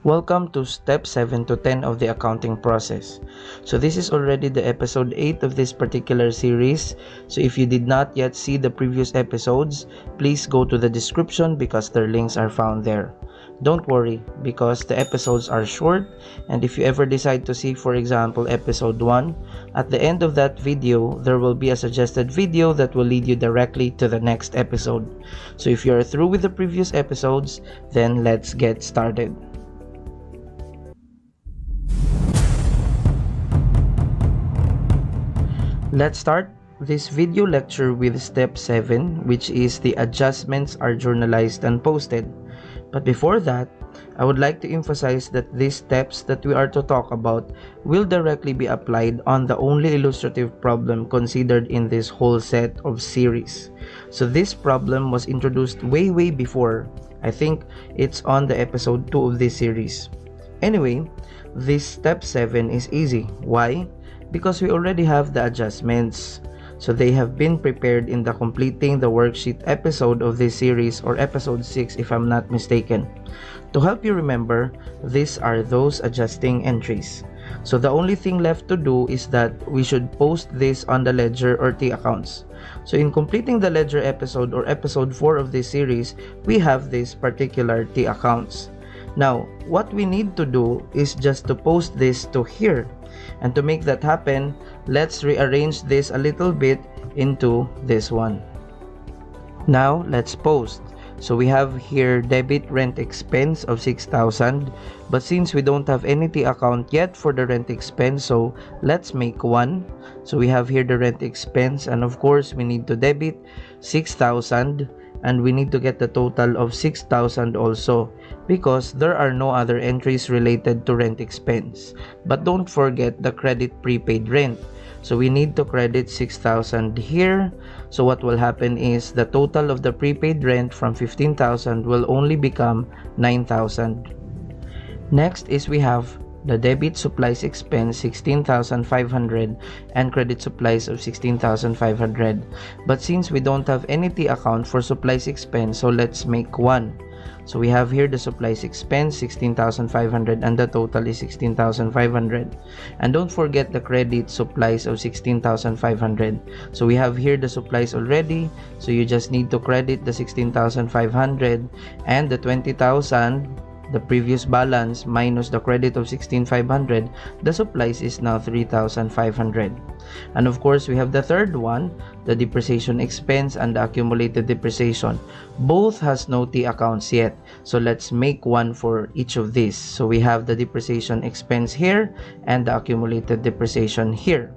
Welcome to step 7 to 10 of the accounting process. So this is already the episode 8 of this particular series. So if you did not yet see the previous episodes, please go to the description because their links are found there. Don't worry because the episodes are short, and if you ever decide to see, for example, episode 1, at the end of that video, there will be a suggested video that will lead you directly to the next episode. So if you are through with the previous episodes, then let's get started. Let's start this video lecture with step 7, which is the adjustments are journalized and posted. But before that, I would like to emphasize that these steps that we are to talk about will directly be applied on the only illustrative problem considered in this whole set of series. So this problem was introduced way before. I think it's on the episode 2 of this series. Anyway, this step 7 is easy. Why? Because we already have the adjustments. So they have been prepared in the completing the worksheet episode of this series, or episode 6 if I'm not mistaken. To help you remember, these are those adjusting entries. So the only thing left to do is that we should post this on the ledger or T accounts. So in completing the ledger episode or episode 4 of this series, we have this particular T accounts. Now, what we need to do is just to post this to here. And to make that happen, let's rearrange this a little bit into this one. Now, let's post. So we have here debit rent expense of 6,000. But since we don't have any T account yet for the rent expense, so let's make one. So we have here the rent expense, and of course, we need to debit 6,000. And we need to get the total of 6,000 also, because there are no other entries related to rent expense. But don't forget the credit prepaid rent. So we need to credit 6,000 here. So what will happen is the total of the prepaid rent from 15,000 will only become 9,000. Next is we have the debit supplies expense 16,500 and credit supplies of 16,500. But since we don't have any T account for supplies expense, so let's make one. So we have here the supplies expense 16,500 and the total is 16,500. And don't forget the credit supplies of 16,500. So we have here the supplies already. So you just need to credit the 16,500 and the 20,000. The previous balance minus the credit of 16,500, the supplies is now 3,500. And of course, we have the third one, the depreciation expense and the accumulated depreciation. Both has no T accounts yet. So let's make one for each of these. So we have the depreciation expense here and the accumulated depreciation here.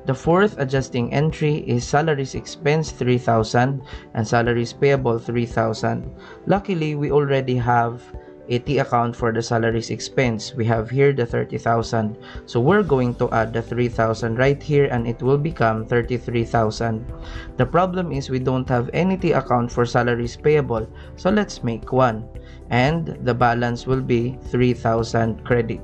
The fourth adjusting entry is salaries expense 3,000 and salaries payable 3,000. Luckily, we already have a T account for the salaries expense. We have here the 30,000. So we're going to add the 3,000 right here and it will become 33,000. The problem is we don't have any T account for salaries payable. So let's make one. And the balance will be 3,000 credit.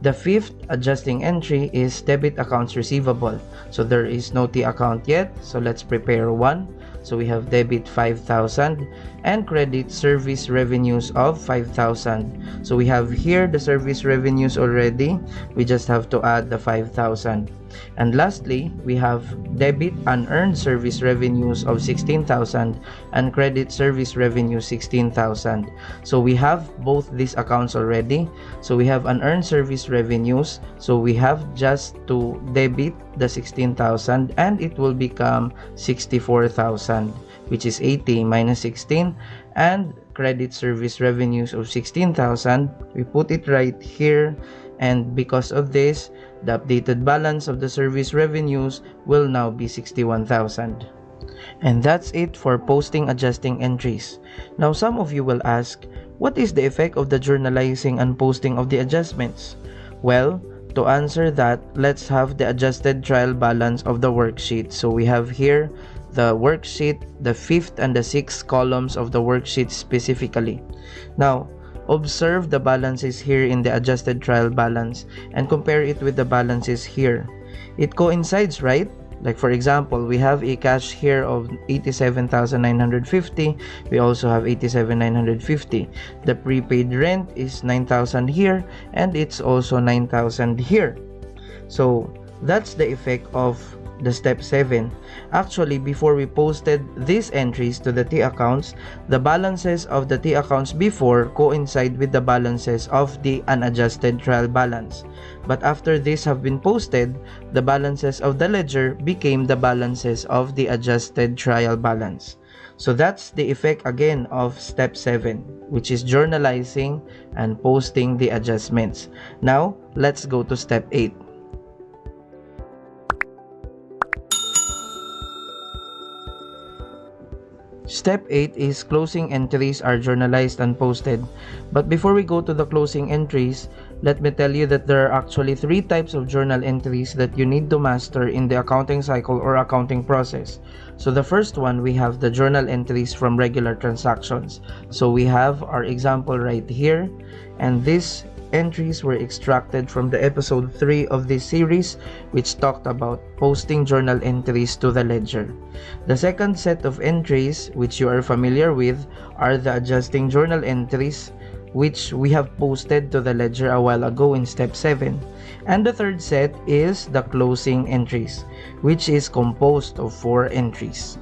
The fifth adjusting entry is debit accounts receivable. So there is no T account yet. So let's prepare one. So we have debit 5,000 and credit service revenues of 5,000. So we have here the service revenues already. We just have to add the 5,000. And lastly, we have debit unearned service revenues of 16,000 and credit service revenue 16,000. So we have both these accounts already. So we have unearned service revenues. So we have just to debit the 16,000 and it will become 64,000, which is 80 minus 16, and credit service revenues of 16,000. We put it right here, and because of this, the updated balance of the service revenues will now be 61,000. And that's it for posting adjusting entries. Now some of you will ask, what is the effect of the journalizing and posting of the adjustments? Well, to answer that, let's have the adjusted trial balance of the worksheet. So we have here the worksheet, the 5th and the 6th columns of the worksheet specifically. Now, observe the balances here in the adjusted trial balance and compare it with the balances here. It coincides, right? Like for example, we have a cash here of 87,950. We also have 87,950. The prepaid rent is 9,000 here, and it's also 9,000 here. So that's the effect of the step 7. Actually, before we posted these entries to the T accounts, the balances of the T accounts before coincide with the balances of the unadjusted trial balance. But after these have been posted, the balances of the ledger became the balances of the adjusted trial balance. So that's the effect again of step 7, which is journalizing and posting the adjustments. Now, let's go to step 8. Step 8 is closing entries are journalized and posted. But before we go to the closing entries, let me tell you that there are actually 3 types of journal entries that you need to master in the accounting cycle or accounting process. So the first one, we have the journal entries from regular transactions. So we have our example right here, and these entries were extracted from the episode 3 of this series, which talked about posting journal entries to the ledger. The second set of entries, which you are familiar with, are the adjusting journal entries, which we have posted to the ledger a while ago in step 7. And the third set is the closing entries, which is composed of 4 entries.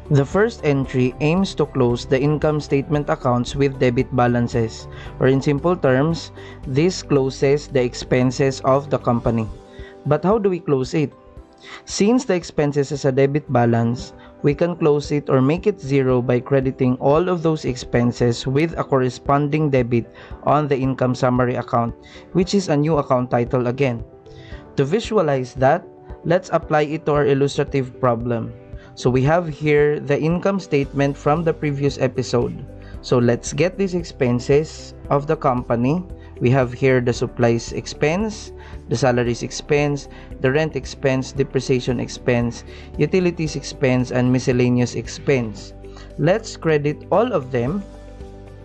The first entry aims to close the income statement accounts with debit balances, or in simple terms, this closes the expenses of the company. But how do we close it? Since the expenses is a debit balance, we can close it or make it zero by crediting all of those expenses with a corresponding debit on the income summary account, which is a new account title again. To visualize that, let's apply it to our illustrative problem. So we have here the income statement from the previous episode. So let's get these expenses of the company. We have here the supplies expense, the salaries expense, the rent expense, depreciation expense, utilities expense, and miscellaneous expense. Let's credit all of them,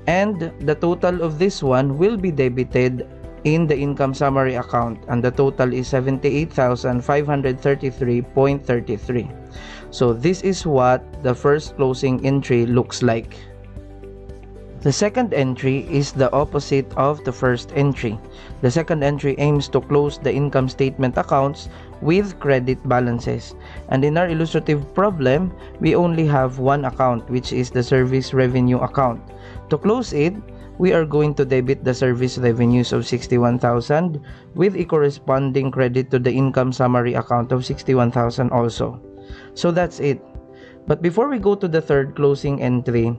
and the total of this one will be debited in the income summary account, and the total is 78,533.33. So this is what the first closing entry looks like. The second entry is the opposite of the first entry. The second entry aims to close the income statement accounts with credit balances. And in our illustrative problem, we only have one account, which is the service revenue account. To close it, we are going to debit the service revenues of 61,000 with a corresponding credit to the income summary account of 61,000 also. So that's it. But before we go to the third closing entry,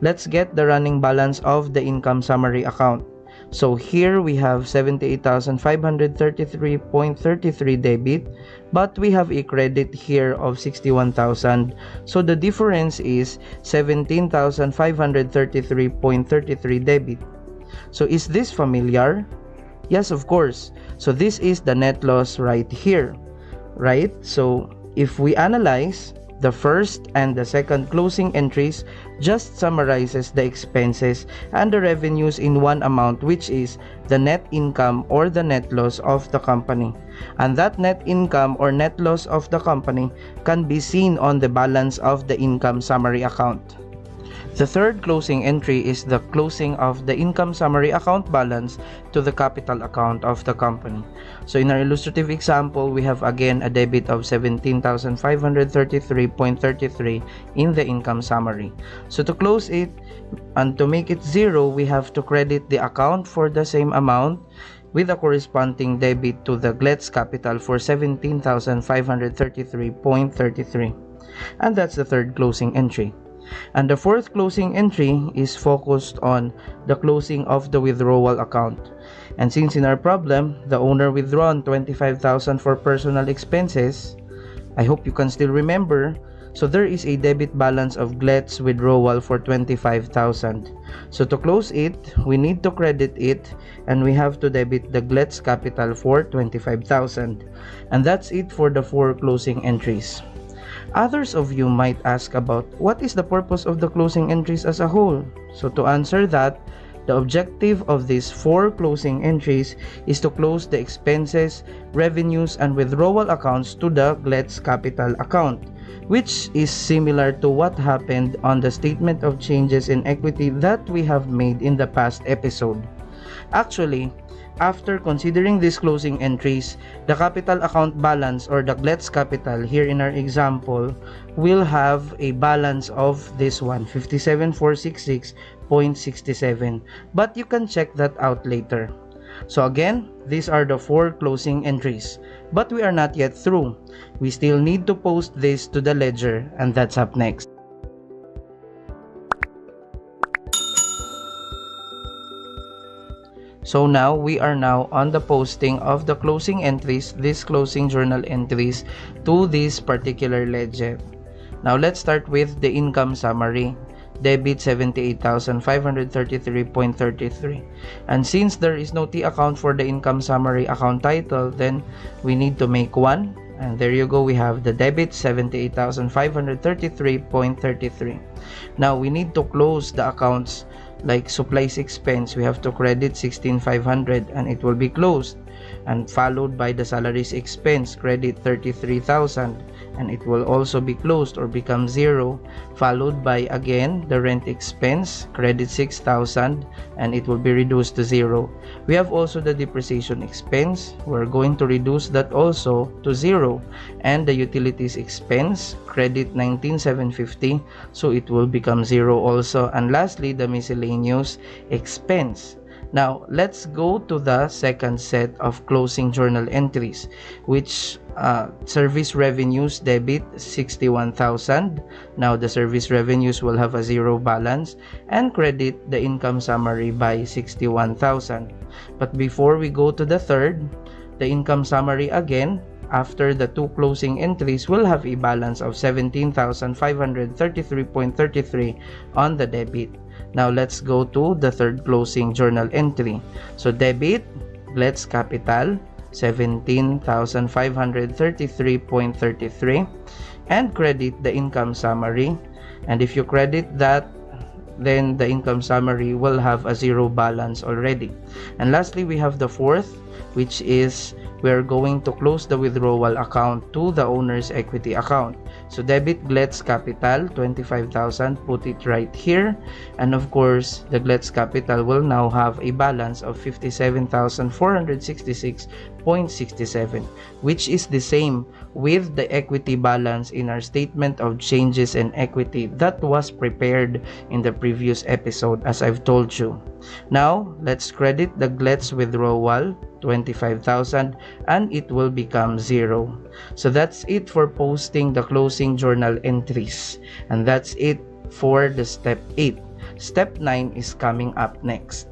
let's get the running balance of the income summary account. So here we have 78,533.33 debit, but we have a credit here of 61,000. So the difference is 17,533.33 debit. So is this familiar? Yes, of course. So this is the net loss right here, right? So if we analyze, the first and the second closing entries just summarizes the expenses and the revenues in one amount, which is the net income or the net loss of the company. And that net income or net loss of the company can be seen on the balance of the income summary account. The third closing entry is the closing of the income summary account balance to the capital account of the company. So in our illustrative example, we have again a debit of 17,533.33 in the income summary. So to close it and to make it zero, we have to credit the account for the same amount with a corresponding debit to the GLET's capital for 17,533.33. And that's the third closing entry. And the fourth closing entry is focused on the closing of the withdrawal account. And since in our problem, the owner withdrawn 25,000 for personal expenses, I hope you can still remember, so there is a debit balance of GLET's withdrawal for 25,000. So to close it, we need to credit it, and we have to debit the GLET's capital for 25,000. And that's it for the 4 closing entries. Others of you might ask about what is the purpose of the closing entries as a whole. So to answer that, The objective of these 4 closing entries is to close the expenses, revenues, and withdrawal accounts to the GLETS capital account, which is similar to what happened on the statement of changes in equity that we have made in the past episode. Actually, after considering these closing entries, the capital account balance or the GLETS capital here in our example will have a balance of this one, 57,466.67, but you can check that out later. So again, these are the 4 closing entries, but we are not yet through. We still need to post this to the ledger, and that's up next. So now we are now on the posting of the closing entries, these closing journal entries to this particular ledger. Now let's start with the income summary. Debit 78,533.33, and since there is no T account for the income summary account title, then we need to make one, and there you go, we have the debit 78,533.33. Now we need to close the accounts like supplies expense. We have to credit 16,500 and it will be closed, and followed by the salaries expense, credit 33,000 and it will also be closed or become zero, followed by again the rent expense, credit 6,000 and it will be reduced to zero. We have also the depreciation expense, we're going to reduce that also to zero, and the utilities expense, credit 19,750, so it will become zero also, and lastly the miscellaneous expense. Now let's go to the second set of closing journal entries, which service revenues debit 61,000. Now the service revenues will have a zero balance, and credit the income summary by 61,000. But before we go to the third, the income summary again, after the 2 closing entries, will have a balance of 17,533.33 on the debit. Now let's go to the third closing journal entry. So debit GLETS capital 17,533.33 and credit the income summary, and if you credit that, then the income summary will have a zero balance already. And lastly, we have the fourth, which is we're going to close the withdrawal account to the owner's equity account. So debit GLETS capital 25,000, put it right here, and of course the GLETS capital will now have a balance of 57,466.67, which is the same with the equity balance in our statement of changes in equity that was prepared in the previous episode, as I've told you. Now let's credit the GLETS withdrawal 25,000 and it will become zero. So that's it for posting the closing journal entries, and that's it for the step 8. Step 9 is coming up next.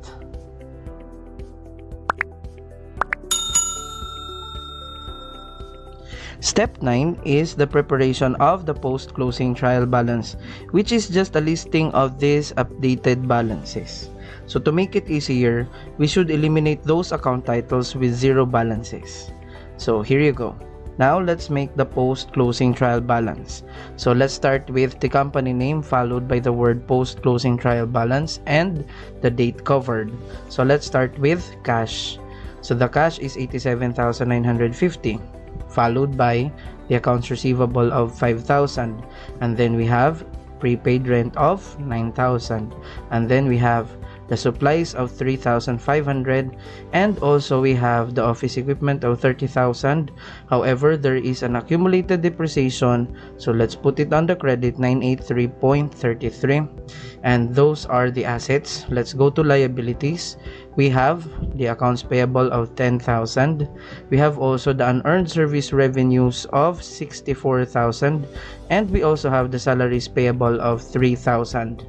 Step 9 is the preparation of the post-closing trial balance, which is just a listing of these updated balances. So to make it easier, we should eliminate those account titles with zero balances. So here you go. Now let's make the post-closing trial balance. So let's start with the company name followed by the word post-closing trial balance and the date covered. So let's start with cash. So the cash is 87,950, followed by the accounts receivable of 5,000, and then we have prepaid rent of 9,000, and then we have the supplies of 3,500, and also we have the office equipment of 30,000. However, there is an accumulated depreciation, so let's put it on the credit, 983.33, and those are the assets. Let's go to liabilities. We have the accounts payable of 10,000. We have also the unearned service revenues of 64,000, and we also have the salaries payable of 3,000.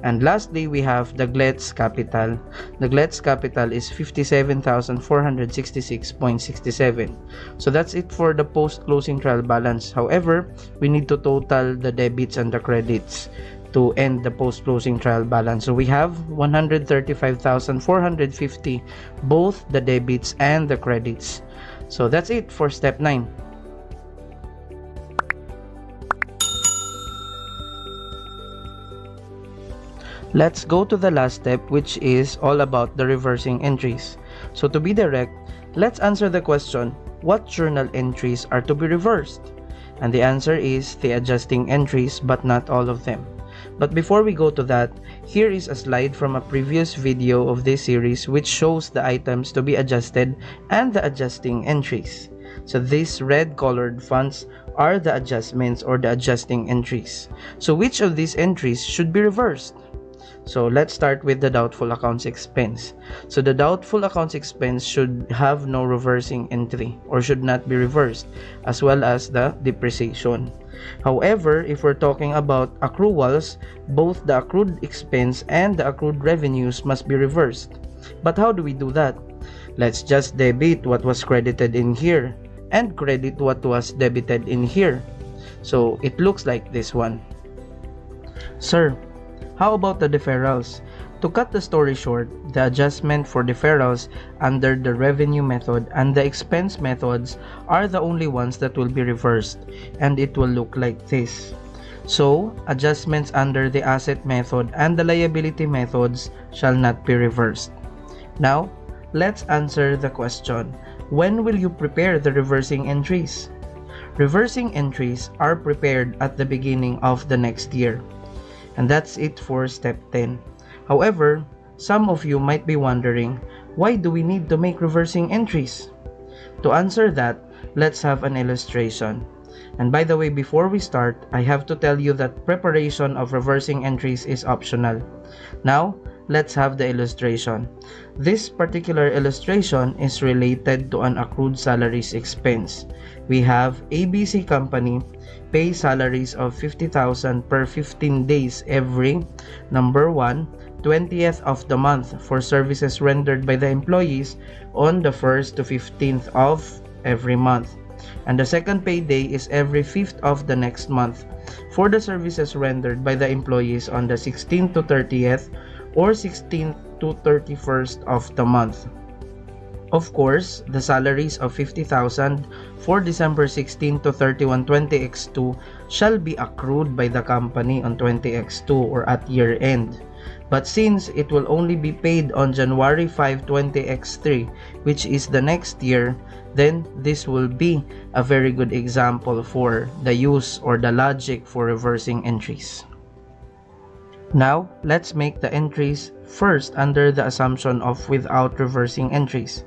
And lastly, we have the GLETS capital. The GLETS capital is 57,466.67. So that's it for the post-closing trial balance. However, we need to total the debits and the credits to end the post-closing trial balance. So we have 135,450, both the debits and the credits. So that's it for step 9. Let's go to the last step, which is all about the reversing entries. So to be direct, let's answer the question, what journal entries are to be reversed? And the answer is the adjusting entries, but not all of them. But before we go to that, here is a slide from a previous video of this series which shows the items to be adjusted and the adjusting entries. So these red colored fonts are the adjustments or the adjusting entries. So which of these entries should be reversed? So let's start with the doubtful accounts expense. So the doubtful accounts expense should have no reversing entry or should not be reversed, as well as the depreciation. However, if we're talking about accruals, both the accrued expense and the accrued revenues must be reversed. But how do we do that? Let's just debit what was credited in here and credit what was debited in here. So it looks like this one. Sir, how about the deferrals? To cut the story short, the adjustment for deferrals under the revenue method and the expense methods are the only ones that will be reversed, and it will look like this. So, adjustments under the asset method and the liability methods shall not be reversed. Now, let's answer the question, when will you prepare the reversing entries? Reversing entries are prepared at the beginning of the next year. And that's it for step 10. However, some of you might be wondering, why do we need to make reversing entries? To answer that, let's have an illustration. And by the way, before we start, I have to tell you that preparation of reversing entries is optional. Now, let's have the illustration. This particular illustration is related to an accrued salaries expense. We have ABC company pay salaries of 50,000 per 15 days every, number 1, 20th of the month for services rendered by the employees on the 1st to 15th of every month. And the second payday is every 5th of the next month for the services rendered by the employees on the 16th to 30th or 16th to 31st of the month. Of course, the salaries of 50,000 for December 16 to 31 20x2 shall be accrued by the company on 20x2 or at year end. But since it will only be paid on January 5 20x3, which is the next year, then this will be a very good example for the use or the logic for reversing entries. Now, let's make the entries first under the assumption of without reversing entries.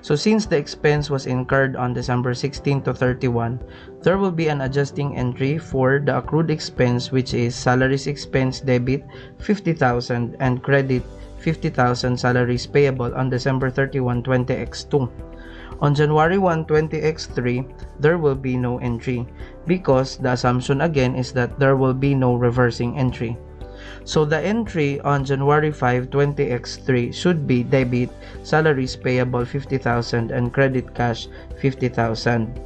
So since the expense was incurred on December 16 to 31, there will be an adjusting entry for the accrued expense, which is salaries expense debit 50,000 and credit 50,000 salaries payable on December 31 20x2. On January 1 20x3, there will be no entry because the assumption again is that there will be no reversing entry. So the entry on January 5 20x3 should be debit salaries payable 50,000 and credit cash 50,000.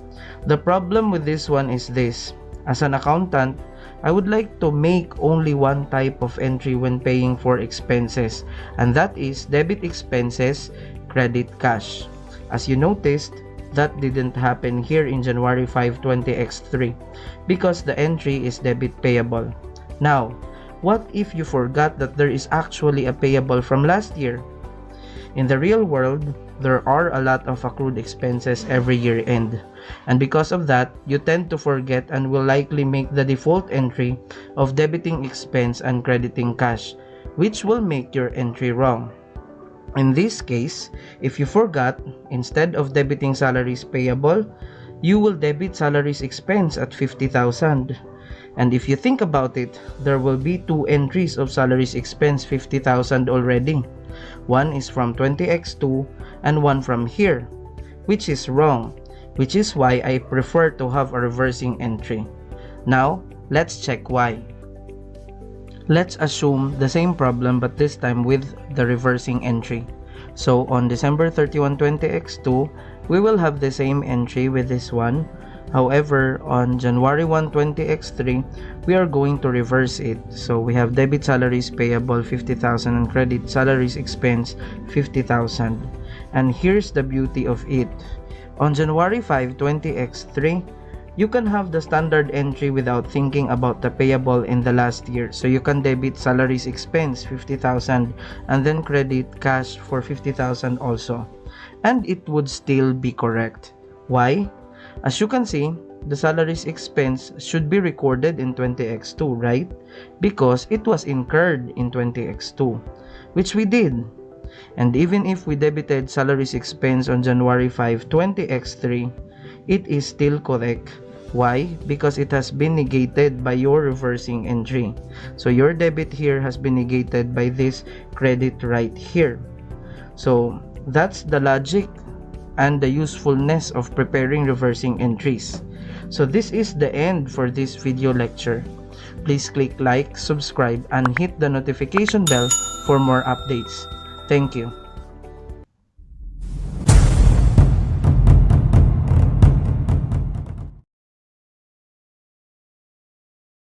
The problem with this one is this. As an accountant, I would like to make only one type of entry when paying for expenses, and that is debit expenses, credit cash. As you noticed, that didn't happen here in January 5 20x3 because the entry is debit payable. Now, what if you forgot that there is actually a payable from last year? In the real world, there are a lot of accrued expenses every year end, and because of that, you tend to forget and will likely make the default entry of debiting expense and crediting cash, which will make your entry wrong. In this case, if you forgot, instead of debiting salaries payable, you will debit salaries expense at 50,000. And if you think about it, there will be two entries of salaries expense 50,000 already. One is from 20x2 and one from here, which is wrong, which is why I prefer to have a reversing entry. Now, let's check why. Let's assume the same problem but this time with the reversing entry. So on December 31 20x2, we will have the same entry with this one. However, on January 1 20x3, we are going to reverse it. So we have debit salaries payable 50,000 and credit salaries expense 50,000. And here's the beauty of it. On January 5 20x3, You can have the standard entry without thinking about the payable in the last year. So you can debit salaries expense 50,000 and then credit cash for 50,000 also. And it would still be correct. Why? As you can see, the salaries expense should be recorded in 20x2, right? Because it was incurred in 20x2, which we did. And even if we debited salaries expense on January 5, 20x3, it is still correct. Why? Because it has been negated by your reversing entry. So your debit here has been negated by this credit right here. So that's the logic and the usefulness of preparing reversing entries. So this is the end for this video lecture. Please click like, subscribe, and hit the notification bell for more updates. Thank you.